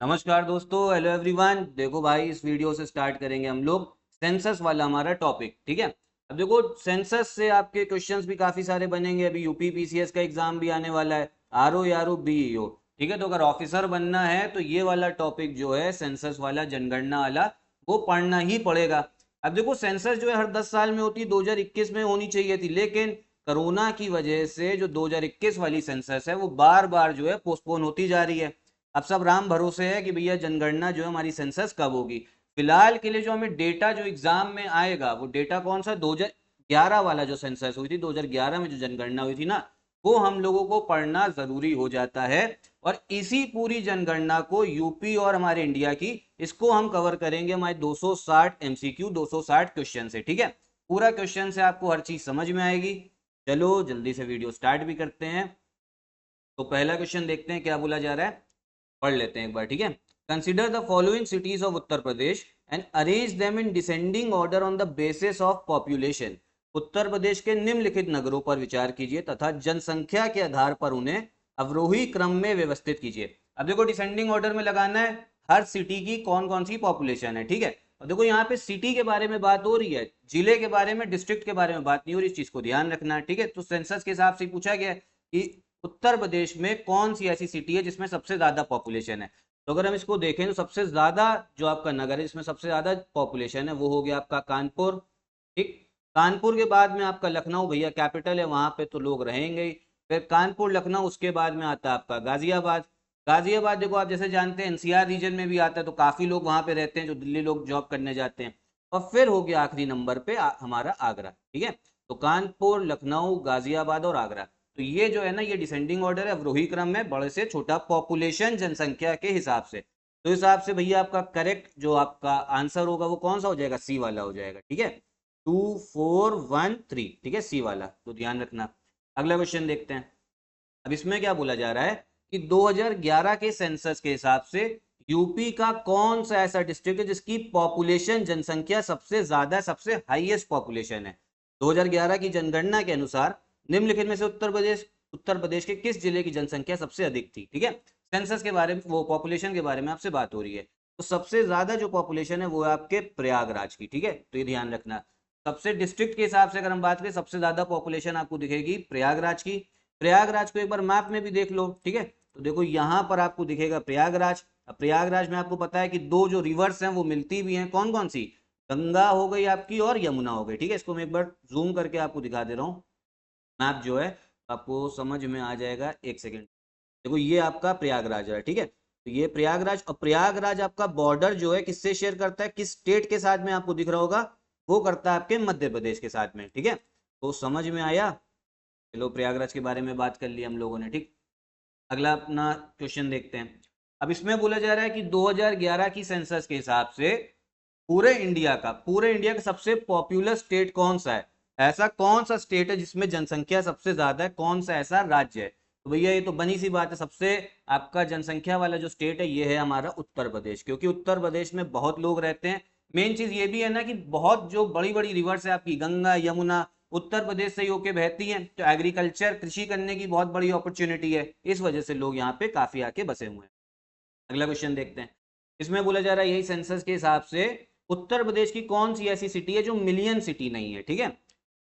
नमस्कार दोस्तों, hello everyone. देखो भाई, इस वीडियो से स्टार्ट करेंगे हम लोग सेंसस वाला हमारा टॉपिक। ठीक है। अब देखो, सेंसस से आपके क्वेश्चंस भी काफी सारे बनेंगे। अभी यूपी पीसीएस का एग्जाम भी आने वाला है, आरओ यारो बीईओ। ठीक है, तो अगर ऑफिसर बनना है तो ये वाला टॉपिक जो है सेंसस वाला, जनगणना वाला, वो पढ़ना ही पड़ेगा। अब देखो, सेंसस जो है हर 10 साल में होती है। 2021 में होनी चाहिए थी, लेकिन कोरोना की वजह से जो 2021 वाली सेंसस है वो बार बार जो है पोस्टपोन होती जा रही है। अब सब राम भरोसे है कि भैया जनगणना जो है हमारी सेंसस कब होगी। फिलहाल के लिए जो हमें डेटा जो एग्जाम में आएगा वो डेटा कौन सा, 2011 वाला जो सेंसस हुई थी, 2011 में जो जनगणना हुई थी ना, वो हम लोगों को पढ़ना जरूरी हो जाता है। और इसी पूरी जनगणना को, यूपी और हमारे इंडिया की, इसको हम कवर करेंगे हमारे 260 एमसीक्यू, 260 क्वेश्चन से। ठीक है, पूरा क्वेश्चन से आपको हर चीज समझ में आएगी। चलो जल्दी से वीडियो स्टार्ट भी करते हैं। तो पहला क्वेश्चन देखते हैं क्या बोला जा रहा है, पढ़ लेते हैं एक बार। ठीक है। Consider the following cities of Uttar Pradesh and arrange them in descending order on the basis of population. Uttar Pradesh के निम्नलिखित नगरों पर विचार कीजिए तथा जनसंख्या के आधार पर उन्हें अवरोही क्रम में व्यवस्थित कीजिए। अब देखो, डिसेंडिंग ऑर्डर में लगाना है हर सिटी की कौन कौन सी पॉपुलेशन है। ठीक है। और देखो, यहाँ पे सिटी के बारे में बात हो रही है, जिले के बारे में, डिस्ट्रिक्ट के बारे में बात नहीं हो रही। इस चीज को ध्यान रखना है। ठीक है। तो सेंसस के हिसाब से पूछा गया कि उत्तर प्रदेश में कौन सी ऐसी सिटी है जिसमें सबसे ज्यादा पॉपुलेशन है। तो अगर हम इसको देखें तो सबसे ज्यादा जो आपका नगर है जिसमें सबसे ज्यादा पॉपुलेशन है वो हो गया आपका कानपुर। ठीक। कानपुर के बाद में आपका लखनऊ, भैया कैपिटल है, वहां पे तो लोग रहेंगे ही। फिर कानपुर लखनऊ, उसके बाद में आता है आपका गाजियाबाद। गाजियाबाद देखो, आप जैसे जानते हैं एनसीआर रीजन में भी आता है, तो काफी लोग वहां पे रहते हैं जो दिल्ली लोग जॉब करने जाते हैं। और फिर हो गया आखिरी नंबर पे हमारा आगरा। ठीक है। तो कानपुर, लखनऊ, गाजियाबाद और आगरा। तो ये जो है ना, ये डिसेंडिंग ऑर्डर है, अवरोही क्रम में, बड़े से छोटा, पॉपुलेशन, जनसंख्या के हिसाब से। तो हिसाब से भैया आपका करेक्ट जो आपका आंसर होगा वो कौन सा हो जाएगा, सी वाला हो जाएगा। ठीक है, 2413। ठीक है, सी वाला, तो ध्यान रखना। अगला क्वेश्चन देखते हैं। अब इसमें क्या बोला जा रहा है कि 2011 के सेंसस के हिसाब से यूपी का कौन सा ऐसा डिस्ट्रिक्ट है जिसकी पॉपुलेशन, जनसंख्या सबसे ज्यादा है, सबसे हाईएस्ट पॉपुलेशन है। 2011 की जनगणना के अनुसार निम्नलिखित में से उत्तर प्रदेश के किस जिले की जनसंख्या सबसे अधिक थी। ठीक है, सेंसस के बारे में, वो पॉपुलेशन के बारे में आपसे बात हो रही है। तो सबसे ज्यादा जो पॉपुलेशन है वो है आपके प्रयागराज की। ठीक है, तो ये ध्यान रखना। सबसे डिस्ट्रिक्ट के हिसाब से अगर हम बात करें, सबसे ज्यादा पॉपुलेशन आपको दिखेगी प्रयागराज की। प्रयागराज को एक बार मैप में भी देख लो। ठीक है, तो देखो यहां पर आपको दिखेगा प्रयागराज। अब प्रयागराज में आपको पता है कि दो जो रिवर्स हैं वो मिलती भी हैं, कौन कौन सी, गंगा हो गई आपकी और यमुना हो गई। ठीक है, इसको मैं एक बार जूम करके आपको दिखा दे रहा हूँ। मैप जो है आपको समझ में आ जाएगा, एक सेकेंड। देखो ये आपका प्रयागराज है। ठीक है, तो ये प्रयागराज, और प्रयागराज आपका बॉर्डर जो है किससे शेयर करता है, किस स्टेट के साथ में आपको दिख रहा होगा, वो करता है आपके मध्य प्रदेश के साथ में। ठीक है, तो समझ में आया। चलो, प्रयागराज के बारे में बात कर ली हम लोगों ने। ठीक, अगला अपना क्वेश्चन देखते हैं। अब इसमें बोला जा रहा है कि 2011 की सेंसस के हिसाब से पूरे इंडिया का सबसे पॉपुलर स्टेट कौन सा है। ऐसा कौन सा स्टेट है जिसमें जनसंख्या सबसे ज्यादा है, कौन सा ऐसा राज्य है। तो भैया ये तो बनी सी बात है, सबसे आपका जनसंख्या वाला जो स्टेट है ये है हमारा उत्तर प्रदेश, क्योंकि उत्तर प्रदेश में बहुत लोग रहते हैं। मेन चीज ये भी है ना कि बहुत जो बड़ी बड़ी रिवर्स है आपकी, गंगा, यमुना, उत्तर प्रदेश से ही होके बहती हैं। तो एग्रीकल्चर, कृषि करने की बहुत बड़ी अपॉर्चुनिटी है, इस वजह से लोग यहाँ पे काफी आके बसे हुए हैं। अगला क्वेश्चन देखते हैं। इसमें बोला जा रहा है यही सेंसस के हिसाब से उत्तर प्रदेश की कौन सी ऐसी सिटी है जो मिलियन सिटी नहीं है। ठीक है,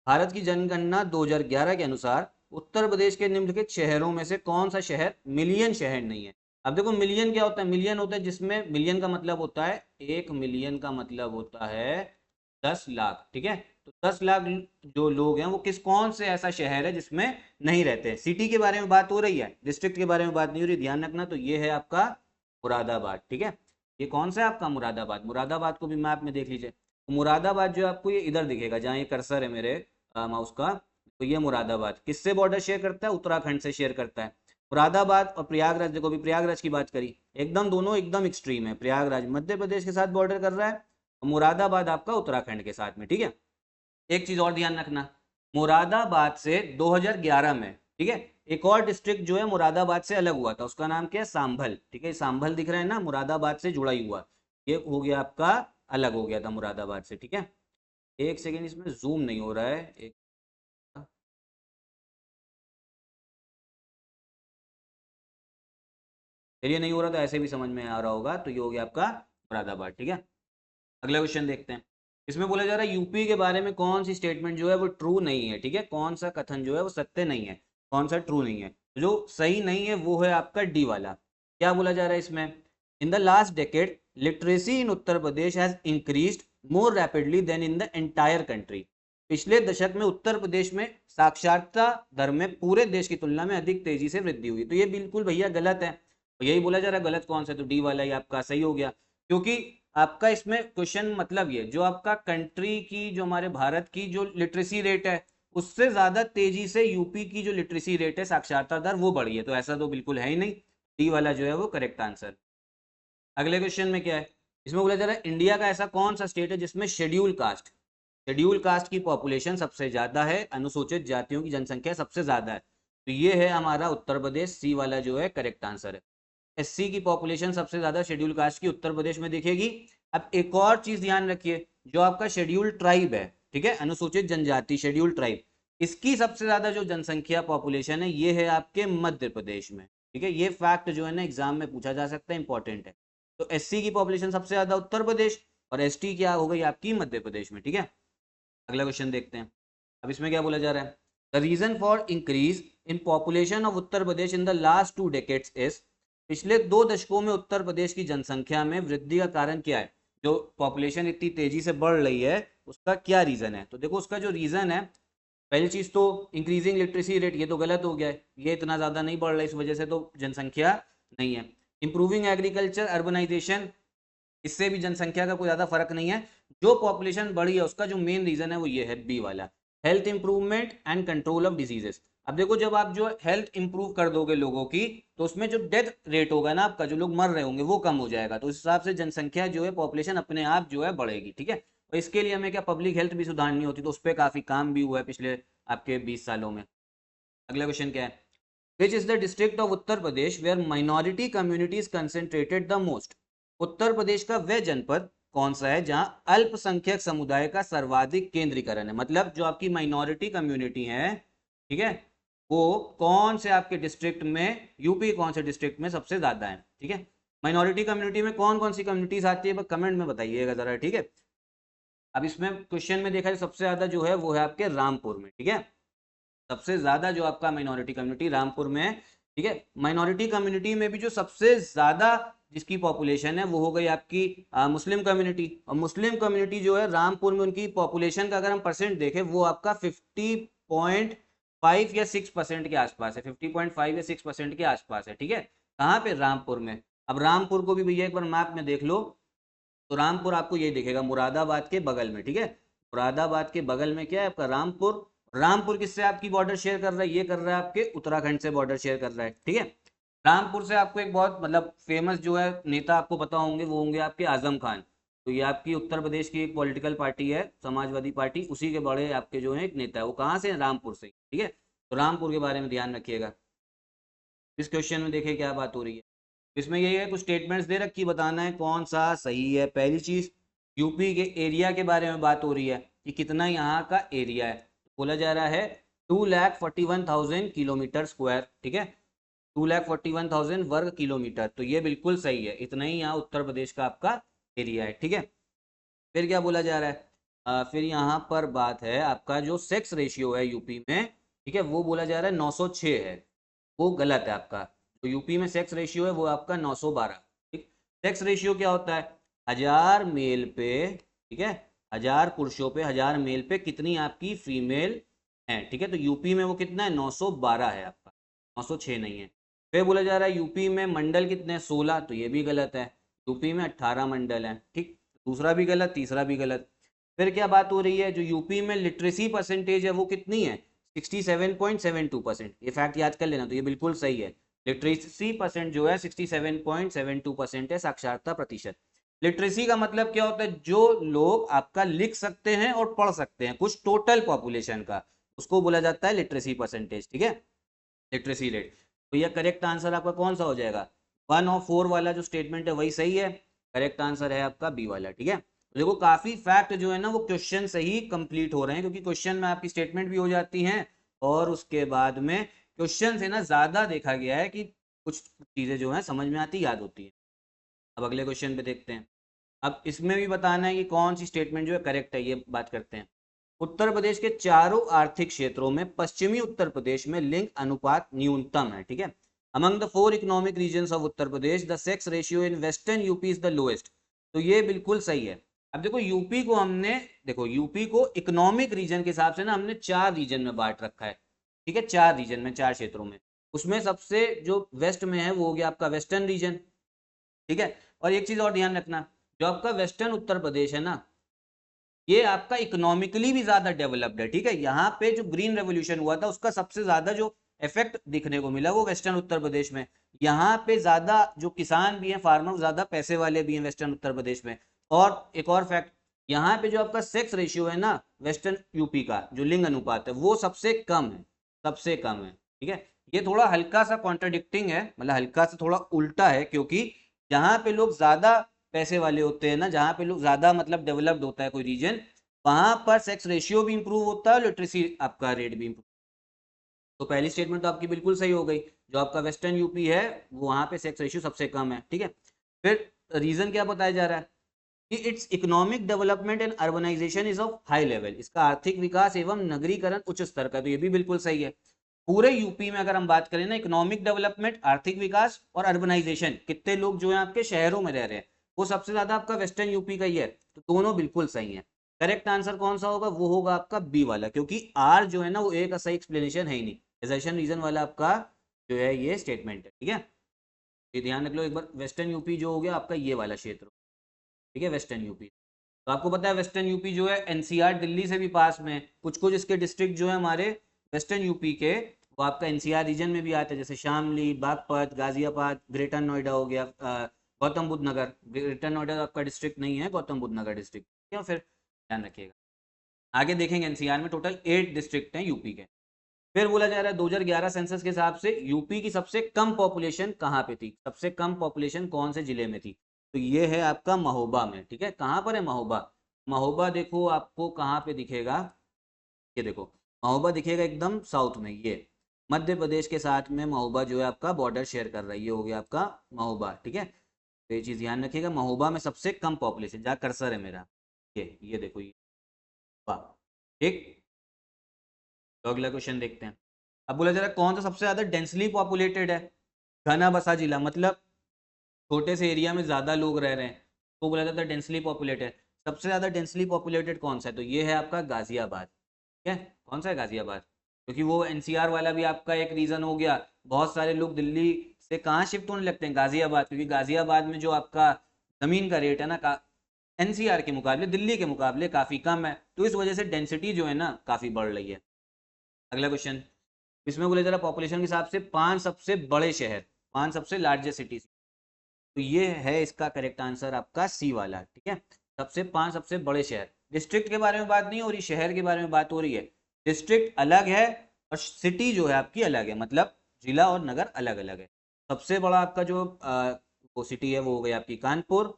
भारत की जनगणना 2011 के अनुसार उत्तर प्रदेश के निम्नलिखित शहरों में से कौन सा शहर मिलियन शहर नहीं है। अब देखो, मिलियन क्या होता है, मिलियन होता है जिसमें, मिलियन का मतलब होता है, 1 मिलियन का मतलब होता है 10 लाख। ठीक है, तो 10 लाख जो लोग हैं वो किस, कौन से ऐसा शहर है जिसमें नहीं रहते हैं। सिटी के बारे में बात हो रही है, डिस्ट्रिक्ट के बारे में बात नहीं हो रही, ध्यान रखना। तो ये है आपका मुरादाबाद। ठीक है, ये कौन सा है आपका मुरादाबाद। मुरादाबाद को भी मैप में देख लीजिए। तो मुरादाबाद जो आपको ये इधर दिखेगा, जहाँ ये कर्सर है मेरे माउस का, तो ये मुरादाबाद किससे बॉर्डर शेयर करता है, उत्तराखंड से शेयर करता है। मुरादाबाद और प्रयागराज, देखो अभी प्रयागराज की बात करी, एकदम दोनों एकदम एक्सट्रीम है। प्रयागराज मध्य प्रदेश के साथ बॉर्डर कर रहा है और मुरादाबाद आपका उत्तराखंड के साथ में। ठीक है, एक चीज और ध्यान रखना, मुरादाबाद से 2011 में, ठीक है, एक और डिस्ट्रिक्ट जो है मुरादाबाद से अलग हुआ था, उसका नाम क्या है, सांभल। ठीक है, सांभल दिख रहा है ना, मुरादाबाद से जुड़ा ही हुआ, ये हो गया आपका, अलग हो गया था मुरादाबाद से। ठीक है, एक सेकेंड, इसमें जूम नहीं हो रहा है, एक चलिए नहीं हो रहा तो ऐसे भी समझ में आ रहा होगा, तो ये हो गया आपका मुरादाबाद। ठीक है, अगला क्वेश्चन देखते हैं। इसमें बोला जा रहा है यूपी के बारे में कौन सी स्टेटमेंट जो है वो ट्रू नहीं है। ठीक है, कौन सा कथन जो है वो सत्य नहीं है, कौन सा ट्रू नहीं है। तो जो सही नहीं है वो है आपका डी वाला। क्या बोला जा रहा है इसमें, in the last decade literacy in Uttar Pradesh has increased more rapidly than in the entire country. पिछले दशक में उत्तर प्रदेश में साक्षरता दर में पूरे देश की तुलना में अधिक तेजी से वृद्धि हुई। तो ये बिल्कुल भैया गलत है, तो यही बोला जा रहा है गलत कौन सा, तो डी वाला ही आपका सही हो गया। क्योंकि आपका इसमें क्वेश्चन मतलब ये जो आपका कंट्री की, जो हमारे भारत की जो लिटरेसी रेट है उससे ज्यादा तेजी से यूपी की जो लिटरेसी रेट है, साक्षरता दर, वो बढ़ी है। तो ऐसा तो बिल्कुल है ही नहीं, डी वाला जो है वो करेक्ट आंसर। अगले क्वेश्चन में क्या है, इसमें बोला जा रहा है इंडिया का ऐसा कौन सा स्टेट है जिसमें शेड्यूल कास्ट की पॉपुलेशन सबसे ज्यादा है, अनुसूचित जातियों की जनसंख्या सबसे ज्यादा है। तो ये है हमारा उत्तर प्रदेश, सी वाला जो है करेक्ट आंसर है। एससी की पॉपुलेशन सबसे ज्यादा शेड्यूल कास्ट की उत्तर प्रदेश में दिखेगी। अब एक और चीज ध्यान रखिए, जो आपका शेड्यूल ट्राइब है, ठीक है, अनुसूचित जनजाति शेड्यूल ट्राइब, इसकी सबसे ज्यादा जो जनसंख्या पॉपुलेशन है ये है आपके मध्य प्रदेश में। ठीक है, ये फैक्ट जो है ना एग्जाम में पूछा जा सकता है, इंपॉर्टेंट है। तो एससी की पॉपुलेशन सबसे ज्यादा उत्तर प्रदेश और एसटी क्या हो गई आपकी मध्य प्रदेश में। ठीक है, अगला क्वेश्चन देखते हैं। अब इसमें क्या बोला जा रहा है, the reason for increase in population of Uttar Pradesh in the last 2 decades is, पिछले 2 दशकों में उत्तर प्रदेश की जनसंख्या में वृद्धि का कारण क्या है, जो पॉपुलेशन इतनी तेजी से बढ़ रही है उसका क्या रीजन है। तो देखो उसका जो रीजन है, पहली चीज तो इंक्रीजिंग लिटरेसी रेट, ये तो गलत हो गया है, ये इतना ज्यादा नहीं बढ़ रहा है, इस वजह से तो जनसंख्या नहीं है। इंप्रूविंग एग्रीकल्चर अर्बनाइजेशन, इससे भी जनसंख्या का कोई ज्यादा फर्क नहीं है। जो पॉपुलेशन बढ़ी है उसका जो मेन रीजन है वो ये है बी वाला, health improvement and control of diseases. अब देखो जब आप जो हेल्थ इंप्रूव कर दोगे लोगों की, तो उसमें जो डेथ रेट होगा ना आपका, जो लोग मर रहे होंगे वो कम हो जाएगा। तो इस हिसाब से जनसंख्या जो है, पॉपुलेशन अपने आप जो है बढ़ेगी। ठीक है, और इसके लिए हमें क्या पब्लिक हेल्थ भी सुधारनी होती, तो उस पर काफी काम भी हुआ है पिछले आपके 20 सालों में। अगला क्वेश्चन क्या है, which is the district of Uttar Pradesh where minority communities concentrated the most. Uttar Pradesh का वह जनपद कौन सा है जहां अल्पसंख्यक समुदाय का सर्वाधिक केंद्रीकरण है। मतलब जो आपकी माइनॉरिटी कम्युनिटी है, ठीक है, वो कौन से आपके डिस्ट्रिक्ट में, यूपी कौन से डिस्ट्रिक्ट में सबसे ज्यादा है। ठीक है, माइनॉरिटी कम्युनिटी में कौन कौन सी कम्युनिटीज आती है कमेंट में बताइएगा जरा। ठीक है, अब इसमें क्वेश्चन में देखा जाए सबसे ज्यादा जो है वो है आपके रामपुर में। ठीक है, सबसे ज्यादा जो आपका माइनॉरिटी कम्युनिटी रामपुर में है। ठीक है, माइनॉरिटी कम्युनिटी में भी जो सबसे ज्यादा जिसकी पॉपुलेशन है वो हो गई आपकी मुस्लिम कम्युनिटी। और मुस्लिम कम्युनिटी जो है रामपुर में, उनकी पॉपुलेशन का अगर हम परसेंट देखें वो आपका 50.5 या 6% के आसपास है, 50.5 या 6% के आसपास है। ठीक है, कहाँ पे, रामपुर में। अब रामपुर को भी भैया एक बार मैप में देख लो, तो रामपुर आपको ये दिखेगा मुरादाबाद के बगल में। ठीक है, मुरादाबाद के बगल में क्या है आपका रामपुर। रामपुर किससे आपकी बॉर्डर शेयर कर रहा है, ये कर रहा है आपके उत्तराखंड से बॉर्डर शेयर कर रहा है। ठीक है, रामपुर से आपको एक बहुत मतलब फेमस जो है नेता आपको पता होंगे, वो होंगे आपके आजम खान। तो ये आपकी उत्तर प्रदेश की एक पॉलिटिकल पार्टी है, समाजवादी पार्टी, उसी के बड़े आपके जो है एक नेता है, वो कहाँ से, रामपुर से। ठीक है, तो रामपुर के बारे में ध्यान रखिएगा। इस क्वेश्चन में देखिए क्या बात हो रही है, इसमें यही है कुछ स्टेटमेंट्स दे रखी, बताना है कौन सा सही है। पहली चीज, यूपी के एरिया के बारे में बात हो रही है कि कितना यहाँ का एरिया है। बोला जा रहा है 2,41,000 किलोमीटर स्क्वायर। ठीक है, 2,41,000 वर्ग किलोमीटर, तो ये बिल्कुल सही है, इतना ही यहाँ उत्तर प्रदेश का आपका एरिया है। ठीक है, फिर क्या बोला जा रहा है, फिर यहाँ पर बात है आपका जो सेक्स रेशियो है यूपी में, ठीक है, वो बोला जा रहा है 906 है, वो गलत है आपका। तो यूपी में सेक्स रेशियो है वो आपका 912। ठीक, सेक्स रेशियो क्या होता है, 1000 मेल पे, ठीक है, 1000 पुरुषों पे 1000 मेल पे कितनी आपकी फीमेल है। ठीक है, तो यूपी में वो कितना है, 912 है आपका, 906 नहीं है। फिर बोला जा रहा है यूपी में मंडल कितने हैं, 16, तो ये भी गलत है, यूपी में 18 मंडल है। ठीक, दूसरा भी गलत, तीसरा भी गलत। फिर क्या बात हो रही है, जो यूपी में लिटरेसी परसेंटेज है वो कितनी है, 67.72%। ये फैक्ट याद कर लेना, तो ये बिल्कुल सही है। लिटरेसी परसेंट जो है 67.72% है, साक्षरता प्रतिशत। लिटरेसी का मतलब क्या होता है, जो लोग आपका लिख सकते हैं और पढ़ सकते हैं, कुछ टोटल पॉपुलेशन का, उसको बोला जाता है लिटरेसी परसेंटेज। ठीक है, लिटरेसी रेट। तो यह करेक्ट आंसर आपका कौन सा हो जाएगा, 1 और 4 वाला जो स्टेटमेंट है वही सही है, करेक्ट आंसर है आपका बी वाला। ठीक है, तो देखो काफी फैक्ट जो है ना वो क्वेश्चन से ही कंप्लीट हो रहे हैं, क्योंकि क्वेश्चन में आपकी स्टेटमेंट भी हो जाती हैं और उसके बाद में क्वेश्चन से ना ज्यादा देखा गया है कि कुछ चीज़ें जो हैं समझ में आती, याद होती है। अब अगले क्वेश्चन पे देखते हैं। अब इसमें भी बताना है कि कौन सी स्टेटमेंट जो है करेक्ट है, ये बात करते हैं। उत्तर प्रदेश के चारों आर्थिक क्षेत्रों में पश्चिमी उत्तर प्रदेश में लिंग अनुपात न्यूनतम है, ठीक है। Among the 4 economic regions of Uttar Pradesh the sex ratio in western UP is the lowest. तो ये बिल्कुल सही है। अब देखो यूपी को हमने, देखो यूपी को इकोनॉमिक रीजन के हिसाब से ना हमने 4 रीजन में बांट रखा है, ठीक है, 4 रीजन में, 4 क्षेत्रों में। उसमें सबसे जो वेस्ट में है वो हो गया आपका वेस्टर्न रीजन, ठीक है। और एक चीज और ध्यान रखना, जो आपका वेस्टर्न उत्तर प्रदेश है ना, ये आपका इकोनॉमिकली भी ज्यादा डेवलप्ड है, ठीक है। यहाँ पे जो ग्रीन रेवोल्यूशन हुआ था उसका सबसे ज्यादा जो इफेक्ट दिखने को मिला वो वेस्टर्न उत्तर प्रदेश में। यहाँ पे ज्यादा जो किसान भी हैं, फार्मर, ज्यादा पैसे वाले भी हैं वेस्टर्न उत्तर प्रदेश में। और एक और फैक्ट, यहाँ पे जो आपका सेक्स रेशियो है ना वेस्टर्न यूपी का, जो लिंग अनुपात है वो सबसे कम है, सबसे कम है, ठीक है। ये थोड़ा हल्का सा कॉन्ट्राडिक्टिंग है, मतलब हल्का सा थोड़ा उल्टा है, क्योंकि जहाँ पे लोग ज्यादा पैसे वाले होते हैं ना, जहाँ पे लोग ज्यादा मतलब डेवलप्ड होता है कोई रीजन, वहां पर सेक्स रेशियो भी इंप्रूव होता है, लिटरेसी आपका रेट भी इंप्रूव। तो पहली स्टेटमेंट तो आपकी बिल्कुल सही हो गई, जो आपका वेस्टर्न यूपी है वो वहां पे सेक्स रेशियो सबसे कम है, ठीक है। फिर रीजन क्या बताया जा रहा है कि its economic development and urbanisation is of high level, इसका आर्थिक विकास एवं नगरीकरण उच्च स्तर का। तो ये भी बिल्कुल सही है। पूरे यूपी में अगर हम बात करें ना, इकोनॉमिक डेवलपमेंट, आर्थिक विकास और अर्बनाइजेशन, कितने लोग जो है आपके शहरों में रह रहे हैं, वो सबसे ज्यादा आपका वेस्टर्न यूपी का ही है। तो दोनों बिल्कुल सही है। करेक्ट आंसर कौन सा होगा, वो होगा आपका बी वाला, क्योंकि आर जो है ना वो एक सही एक्सप्लेनेशन है ही नहीं, एजेशन रीजन वाला आपका जो है ये स्टेटमेंट है, ठीक है। ये ध्यान रख लो एक बार, वेस्टर्न यूपी जो हो गया आपका ये वाला क्षेत्र, ठीक है, वेस्टर्न यूपी। तो आपको पता है वेस्टर्न यूपी जो है एनसीआर दिल्ली से भी पास में है। कुछ कुछ इसके डिस्ट्रिक्ट जो है हमारे वेस्टर्न यूपी के, वो आपका एनसीआर रीजन में भी आते हैं, जैसे शामली, बागपत, गाजियाबाद, ग्रेटर नोएडा हो गया, गौतम बुद्ध नगर। ग्रेटर नोएडा आपका डिस्ट्रिक्ट नहीं है, गौतम बुद्ध नगर डिस्ट्रिक्ट, या फिर ध्यान रखिएगा। आगे देखेंगे एनसीआर में टोटल 8 डिस्ट्रिक्ट हैं यूपी के। फिर बोला जा रहा है 2011 सेंसस के हिसाब से यूपी की सबसे कम पॉपुलेशन कहाँ पे थी, सबसे कम पॉपुलेशन कौन से जिले में थी। तो ये है आपका महोबा में, ठीक है। कहाँ पर है महोबा, महोबा देखो आपको कहाँ पे दिखेगा, ये देखो महोबा दिखेगा एकदम साउथ में, ये मध्य प्रदेश के साथ में महोबा जो है आपका बॉर्डर शेयर कर रहा है, ये हो गया आपका महोबा, ठीक है। तो ये चीज ध्यान रखिएगा, महोबा में सबसे कम पॉपुलेशन, जहाँ कर्सर है मेरा, ये देखो ये, वाह, ठीक। तो अगला क्वेश्चन देखते हैं। अब बोला जा रहा है कौन सा सबसे ज्यादा डेंसली पॉपुलेटेड है, घना बसा जिला, मतलब छोटे से एरिया में ज्यादा लोग रह रहे हैं, तो बोला जाता है डेंसली पॉपुलेटेड। सबसे ज्यादा डेंसली पॉपुलेटेड कौन सा है, तो ये है आपका गाजियाबाद, ठीक है। कौन सा है, गाजियाबाद, क्योंकि वो एनसीआर वाला भी आपका एक रीजन हो गया। बहुत सारे लोग दिल्ली से कहाँ शिफ्ट होने लगते हैं, गाजियाबाद, क्योंकि गाजियाबाद में जो आपका जमीन का रेट है ना एनसीआर के मुकाबले, दिल्ली के मुकाबले काफी कम है, तो इस वजह से डेंसिटी जो है ना काफी बढ़ रही है। अगला क्वेश्चन, इसमें बोले जरा पॉपुलेशन के हिसाब से 5 सबसे बड़े शहर, 5 सबसे लार्जेस्ट सिटीज। तो ये है इसका करेक्ट आंसर आपका सी वाला, ठीक है। सबसे 5 सबसे बड़े शहर, डिस्ट्रिक्ट के बारे में बात नहीं हो रही, शहर के बारे में बात हो रही है। डिस्ट्रिक्ट अलग है और सिटी जो है आपकी अलग है, मतलब जिला और नगर अलग अलग है। सबसे बड़ा आपका जो वो सिटी है वो हो गई आपकी कानपुर,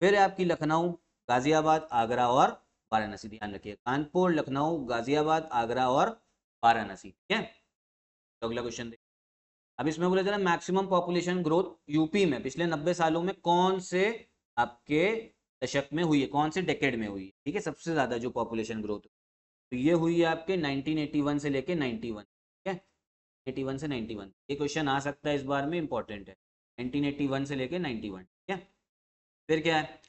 फिर है आपकी लखनऊ, गाजियाबाद, आगरा और वाराणसी। ध्यान रखिए, कानपुर, लखनऊ, गाजियाबाद, आगरा और वाराणसी, ठीक है। तो अगला क्वेश्चन, अब इसमें बोला जा रहा है मैक्सिमम पॉपुलेशन ग्रोथ यूपी में पिछले 90 सालों में कौन से आपके दशक में हुई है, कौन से डेकेड में हुई है, ठीक है, सबसे ज्यादा जो पॉपुलेशन ग्रोथ। तो ये हुई है आपके 1981 से लेके 91, ठीक है, 81 से 91। ये क्वेश्चन आ सकता है इस बार में, इंपॉर्टेंट है, 1981 से लेके 91, ठीक है। फिर क्या है,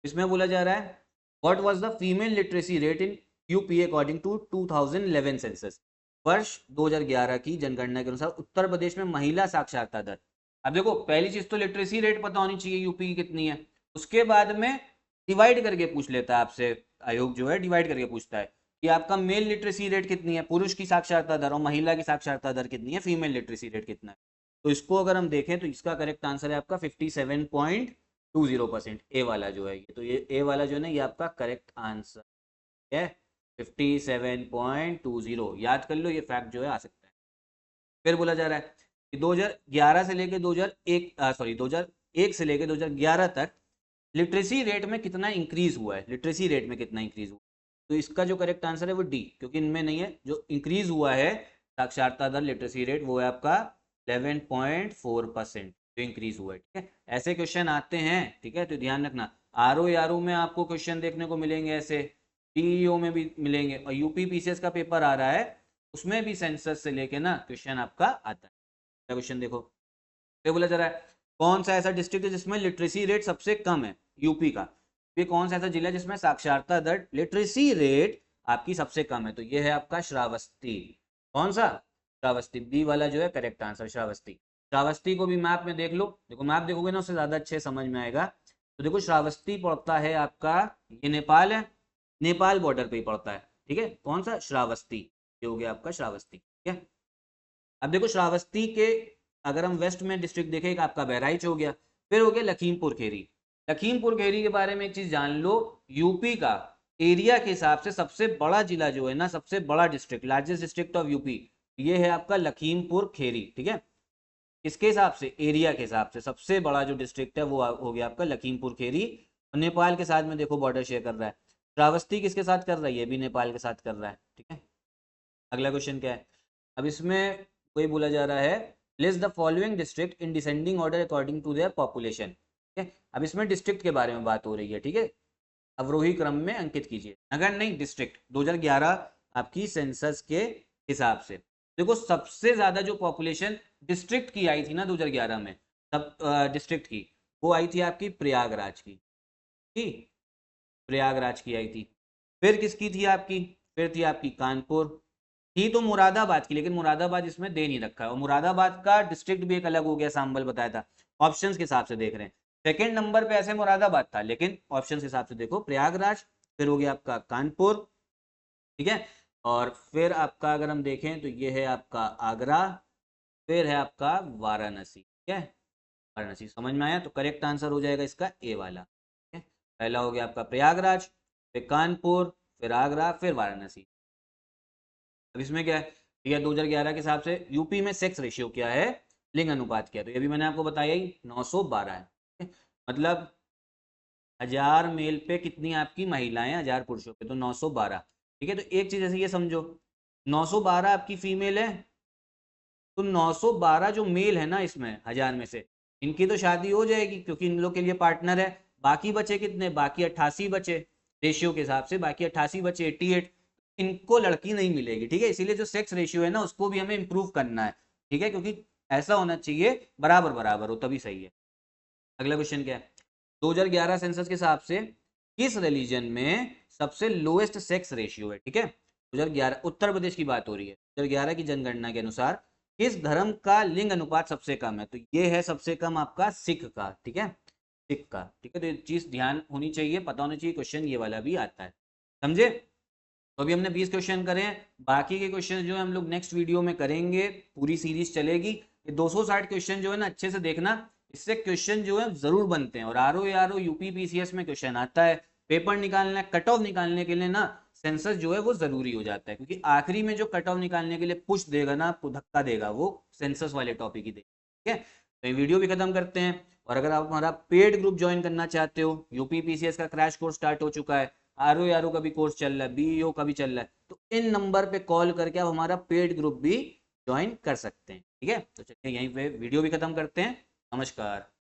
इसमें बोला जा रहा है what was the female literacy rate in UP according to 2011 census. वर्ष 2011 की जनगणना के अनुसार उत्तर प्रदेश में महिला साक्षरता दर। अब देखो पहली चीज तो लिटरेसी रेट पता होनी चाहिए यूपी की कितनी है, उसके बाद में डिवाइड करके पूछ लेता है आपसे, आयोग जो है डिवाइड करके पूछता है कि आपका मेल लिटरेसी रेट कितनी है, पुरुष की साक्षरता दर, और महिला की साक्षरता दर कितनी है, फीमेल लिटरेसी रेट कितना है। तो इसको अगर हम देखें तो इसका करेक्ट आंसर है आपका 57.20%, ए वाला जो है ये, तो ये ए वाला जो है ना ये आपका करेक्ट आंसर है, 57.20। याद कर लो, ये फैक्ट जो है आ सकता है। फिर बोला जा रहा है कि 2011 से लेके 2001 से लेके 2011 तक लिटरेसी रेट में कितना इंक्रीज हुआ है, लिटरेसी रेट में कितना इंक्रीज हुआ। तो इसका जो करेक्ट आंसर है वो डी, क्योंकि इनमें नहीं है, जो इंक्रीज हुआ है साक्षरता दर, लिटरेसी रेट, वो है आपका 11.4% जो इंक्रीज हुआ है, ठीक है। ऐसे क्वेश्चन आते हैं, ठीक है, तो ध्यान रखना। आरओ में आपको क्वेश्चन देखने को मिलेंगे ऐसे, पीईओ में भी मिलेंगे, और यूपी पीसीएस का पेपर आ रहा है उसमें भी सेंसस से लेके ना क्वेश्चन आपका आता है। क्या क्वेश्चन देखो, ये बोला जा रहा है कौन सा ऐसा डिस्ट्रिक्ट है जिसमें लिटरेसी रेट सबसे कम है, यूपी का। ये कौन सा ऐसा जिला है जिसमें साक्षरता दर, लिटरेसी रेट आपकी सबसे कम है, तो ये है आपका श्रावस्ती। कौन सा? श्रावस्ती, बी वाला जो है करेक्ट आंसर, श्रावस्ती। श्रावस्ती को भी मैप में देख लो, देखो मैप देखोगे ना उससे ज्यादा अच्छे समझ में आएगा। तो देखो श्रावस्ती पड़ता है आपका, ये नेपाल है, नेपाल बॉर्डर पे ही पड़ता है, ठीक है। कौन सा? श्रावस्ती, ये हो गया आपका श्रावस्ती, ठीक है। अब देखो श्रावस्ती के अगर हम वेस्ट में डिस्ट्रिक्ट देखें, एक आपका बहराइच हो गया, फिर हो गया लखीमपुर खेरी। लखीमपुर खेरी के बारे में एक चीज जान लो, यूपी का एरिया के हिसाब से सबसे बड़ा जिला जो है ना, सबसे बड़ा district, largest district of UP, ये है आपका लखीमपुर खेरी, ठीक है। इसके हिसाब से, एरिया के हिसाब से सबसे बड़ा जो डिस्ट्रिक्ट है वो हो गया आपका लखीमपुर खेरी, और नेपाल के साथ में देखो बॉर्डर शेयर कर रहा है। श्रावस्ती किसके साथ कर रहा है? ये भी नेपाल के साथ कर रहा है, ठीक है। अगला क्वेश्चन क्या है, अब इसमें कोई बोला जा रहा है list the following district in descending order according to their population, ठीक है। अब इसमें डिस्ट्रिक्ट के बारे में बात हो रही है, ठीक है, अवरोही क्रम में अंकित कीजिए, नगर नहीं डिस्ट्रिक्ट, 2011 आपकी सेंसस के हिसाब से। देखो सबसे ज्यादा जो पॉपुलेशन डिस्ट्रिक्ट की आई थी ना 2011 में, सब डिस्ट्रिक्ट की, वो आई थी आपकी प्रयागराज की, ठीक, प्रयागराज की आई थी। फिर किसकी थी आपकी? फिर थी आपकी कानपुर, थी तो मुरादाबाद की, लेकिन मुरादाबाद इसमें दे नहीं रखा है, और मुरादाबाद का डिस्ट्रिक्ट भी एक अलग हो गया, सांबल बताया था, ऑप्शंस के हिसाब से देख रहे हैं। सेकंड नंबर पे ऐसे मुरादाबाद था, लेकिन ऑप्शंस के हिसाब से देखो प्रयागराज, फिर हो गया आपका कानपुर, ठीक है, और फिर आपका अगर हम देखें तो ये है आपका आगरा, फिर है आपका वाराणसी, ठीक है। वाराणसी समझ में आया? तो करेक्ट आंसर हो जाएगा इसका ए वाला, ठीक है। पहला हो गया आपका प्रयागराज, फिर कानपुर, फिर आगरा, फिर वाराणसी। अब इसमें क्या है, ठीक है, 2011 के हिसाब से यूपी में सेक्स रेशियो क्या है, लिंग अनुपात क्या है, तो ये भी मैंने आपको बताया ही, 912 है, ठीक है? मतलब 1000 मेल पे कितनी आपकी महिलाएं, 1000 पुरुषों पे तो 912, ठीक है। तो एक चीज ऐसे ये समझो, 912 आपकी फीमेल है, तो 912 जो मेल है ना इसमें 1000 में से, इनकी तो शादी हो जाएगी क्योंकि इन लोग के लिए पार्टनर है। बाकी बचे कितने? बाकी 88 बचे, रेशियो के हिसाब से बाकी 88 बचे, 88, इनको लड़की नहीं मिलेगी, ठीक है। इसीलिए जो सेक्स रेशियो है ना उसको भी हमें इंप्रूव करना है, ठीक है, क्योंकि ऐसा होना चाहिए बराबर बराबर हो तभी सही है। अगला क्वेश्चन क्या है, 2011 सेंसस के हिसाब से किस रिलीजन में सबसे लोएस्ट सेक्स रेशियो है, ठीक है। 2011 उत्तर प्रदेश की बात हो रही है, 2011 की जनगणना के अनुसार किस धर्म का लिंग अनुपात सबसे कम है, तो ये है सबसे कम आपका सिख का, ठीक है, सिख का, ठीक है। तो ये चीज ध्यान होनी चाहिए, पता होना चाहिए, क्वेश्चन ये वाला भी आता है, समझे। तो अभी हमने 20 क्वेश्चन करे हैं, बाकी के क्वेश्चन जो है हम लोग नेक्स्ट वीडियो में करेंगे, पूरी सीरीज चलेगी। ये 260 क्वेश्चन जो है ना अच्छे से देखना, इससे क्वेश्चन जो है जरूर बनते हैं, और आरओ यूपी पीसीएस में क्वेश्चन आता है, पेपर निकालना है, कट ऑफ निकालने के लिए ना सेंसस जो है वो जरूरी हो जाता है, क्योंकि आखिरी में जो कट ऑफ निकालने के लिए पुश देगा ना, आपको धक्का देगा, वो सेंसस वाले टॉपिक ही देगा, ठीक है। तो ये वीडियो भी खत्म करते हैं, और अगर आप हमारा पेड ग्रुप ज्वाइन करना चाहते हो, यूपी पीसीएस का क्रैश कोर्स स्टार्ट हो चुका है, आरओ का भी कोर्स चल रहा है, बीईओ का भी चल रहा है, तो इन नंबर पे कॉल करके आप हमारा पेड ग्रुप भी ज्वाइन कर सकते हैं, ठीक है। तो चलिए यहीं पे वीडियो भी खत्म करते हैं, नमस्कार।